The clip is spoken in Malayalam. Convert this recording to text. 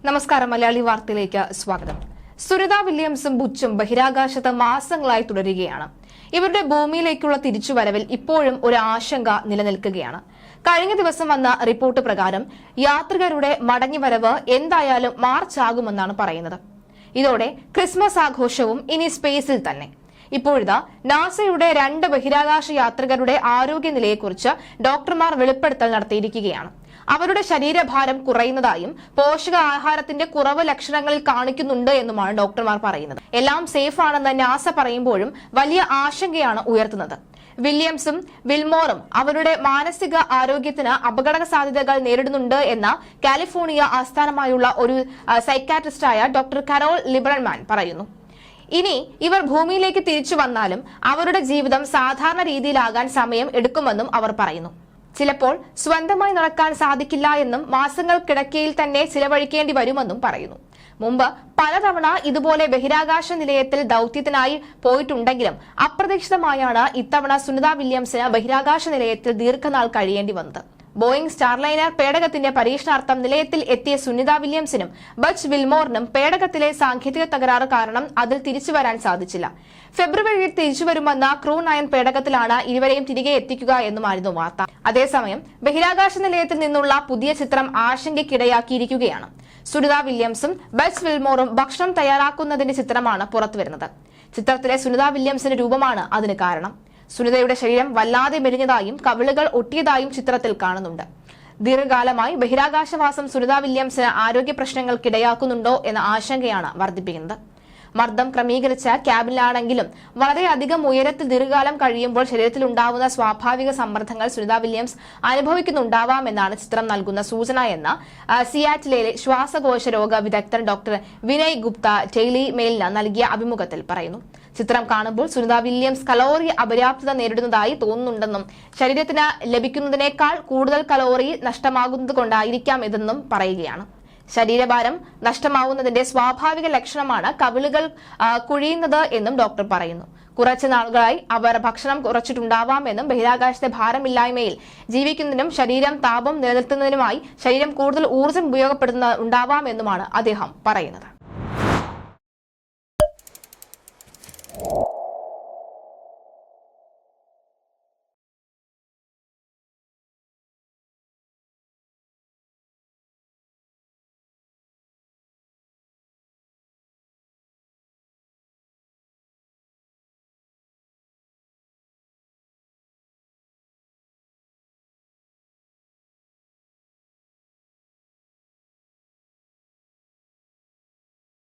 നമസ്കാരം. മലയാളി വാർത്തയിലേക്ക് സ്വാഗതം. സുനിത വില്യംസും ബുച്ചും ബഹിരാകാശത്ത് മാസങ്ങളായി തുടരുകയാണ്. ഇവരുടെ ഭൂമിയിലേക്കുള്ള തിരിച്ചുവരവിൽ ഇപ്പോഴും ഒരു ആശങ്ക നിലനിൽക്കുകയാണ്. കഴിഞ്ഞ ദിവസം വന്ന റിപ്പോർട്ട് പ്രകാരം യാത്രികരുടെ മടങ്ങിവരവ് എന്തായാലും മാർച്ച് ആകുമെന്നാണ് പറയുന്നത്. ഇതോടെ ക്രിസ്മസ് ആഘോഷവും ഇനി സ്പേസിൽ തന്നെ. ഇപ്പോഴിതാ നാസയുടെ 2 ബഹിരാകാശ യാത്രികരുടെ ആരോഗ്യനിലയെക്കുറിച്ച് ഡോക്ടർമാർ വെളിപ്പെടുത്തൽ നടത്തിയിരിക്കുകയാണ്. അവരുടെ ശരീരഭാരം കുറയുന്നതായും പോഷകാഹാരത്തിന്റെ കുറവ് ലക്ഷണങ്ങളിൽ കാണിക്കുന്നുണ്ട് എന്നുമാണ് ഡോക്ടർമാർ പറയുന്നത്. എല്ലാം സേഫ് ആണെന്ന് നാസ പറയുമ്പോഴും വലിയ ആശങ്കയാണ് ഉയർത്തുന്നത്. വില്യംസും വിൽമോറും അവരുടെ മാനസിക ആരോഗ്യത്തിന് അപകട സാധ്യതകൾ നേരിടുന്നുണ്ട് എന്ന കാലിഫോർണിയ ആസ്ഥാനമായുള്ള ഒരു സൈക്കാട്രിസ്റ്റായ ഡോക്ടർ കരോൾ ലിബറൻമാൻ പറയുന്നു. ഇനി ഇവർ ഭൂമിയിലേക്ക് തിരിച്ചു വന്നാലും അവരുടെ ജീവിതം സാധാരണ രീതിയിലാകാൻ സമയം എടുക്കുമെന്നും അവർ പറയുന്നു. ചിലപ്പോൾ സ്വന്തമായി നടക്കാൻ സാധിക്കില്ല എന്നും മാസങ്ങൾ കിടക്കയിൽ തന്നെ ചിലവഴിക്കേണ്ടി വരുമെന്നും പറയുന്നു. മുമ്പ് പലതവണ ഇതുപോലെ ബഹിരാകാശ നിലയത്തിൽ ദൌത്യത്തിനായി പോയിട്ടുണ്ടെങ്കിലും അപ്രതീക്ഷിതമായാണ് ഇത്തവണ സുനിത വില്യംസിന് ബഹിരാകാശ നിലയത്തിൽ ദീർഘനാൾ കഴിയേണ്ടി വന്നത്. ബോയിംഗ് സ്റ്റാർലൈനർ പേടകത്തിന്റെ പരീക്ഷണാർത്ഥം നിലയത്തിൽ എത്തിയ സുനിത വില്യംസിനും ബച്ച് വിൽമോറിനും പേടകത്തിലെ സാങ്കേതിക തകരാറ് കാരണം അതിൽ തിരിച്ചുവരാൻ സാധിച്ചില്ല. ഫെബ്രുവരിയിൽ തിരിച്ചുവരുമെന്ന ക്രൂ 9 പേടകത്തിലാണ് ഇരുവരെയും തിരികെ എത്തിക്കുക എന്നുമായിരുന്നു വാർത്ത. അതേസമയം ബഹിരാകാശ നിലയത്തിൽ നിന്നുള്ള പുതിയ ചിത്രം ആശങ്കയ്ക്കിടയാക്കിയിരിക്കുകയാണ്. സുനിത വില്യംസും ബച്ച് വിൽമോറും ഭക്ഷണം തയ്യാറാക്കുന്നതിന്റെ ചിത്രമാണ് പുറത്തുവരുന്നത്. ചിത്രത്തിലെ സുനിത വില്യംസിന്റെ രൂപമാണ് അതിന് കാരണം. സുനിതയുടെ ശരീരം വല്ലാതെ മെലിഞ്ഞതായും കവിളുകൾ ഒട്ടിയതായും ചിത്രത്തിൽ കാണുന്നുണ്ട്. ദീർഘകാലമായി ബഹിരാകാശവാസം സുനിത വില്യംസിന് ആരോഗ്യ പ്രശ്നങ്ങൾക്കിടയാക്കുന്നുണ്ടോ എന്ന ആശങ്കയാണ് വർദ്ധിപ്പിക്കുന്നത്. മർദ്ദം ക്രമീകരിച്ച ക്യാബിനിലാണെങ്കിലും വളരെയധികം ഉയരത്തിൽ ദീർഘകാലം കഴിയുമ്പോൾ ശരീരത്തിൽ ഉണ്ടാവുന്ന സ്വാഭാവിക സമ്മർദ്ദങ്ങൾ സുനിത വില്യംസ് അനുഭവിക്കുന്നുണ്ടാവാമെന്നാണ് ചിത്രം നൽകുന്ന സൂചന എന്ന് സിയാറ്റിലെ ശ്വാസകോശ രോഗ വിദഗ്ധൻ ഡോക്ടർ വിനയ് ഗുപ്ത ഡെയിലി മെയിലിന് നൽകിയ അഭിമുഖത്തിൽ പറയുന്നു. ചിത്രം കാണുമ്പോൾ സുനിത വില്യംസ് കലോറി അപര്യാപ്തത നേരിടുന്നതായി തോന്നുന്നുണ്ടെന്നും ശരീരത്തിന് ലഭിക്കുന്നതിനേക്കാൾ കൂടുതൽ കലോറി നഷ്ടമാകുന്നത് കൊണ്ടായിരിക്കാം ഇതെന്നും പറയുകയാണ്. ശരീരഭാരം നഷ്ടമാവുന്നതിന്റെ സ്വാഭാവിക ലക്ഷണമാണ് കവിളുകൾ കുഴിയുന്നത് എന്നും ഡോക്ടർ പറയുന്നു. കുറച്ചു നാളുകളായി അവർ ഭക്ഷണം കുറച്ചിട്ടുണ്ടാവാമെന്നും ബഹിരാകാശത്തെ ഭാരമില്ലായ്മയിൽ ജീവിക്കുന്നതിനും ശരീരം താപം നിലനിർത്തുന്നതിനുമായി ശരീരം കൂടുതൽ ഊർജ്ജം ഉപയോഗപ്പെടുത്തുന്ന ഉണ്ടാവാമെന്നുമാണ് അദ്ദേഹം പറയുന്നത്.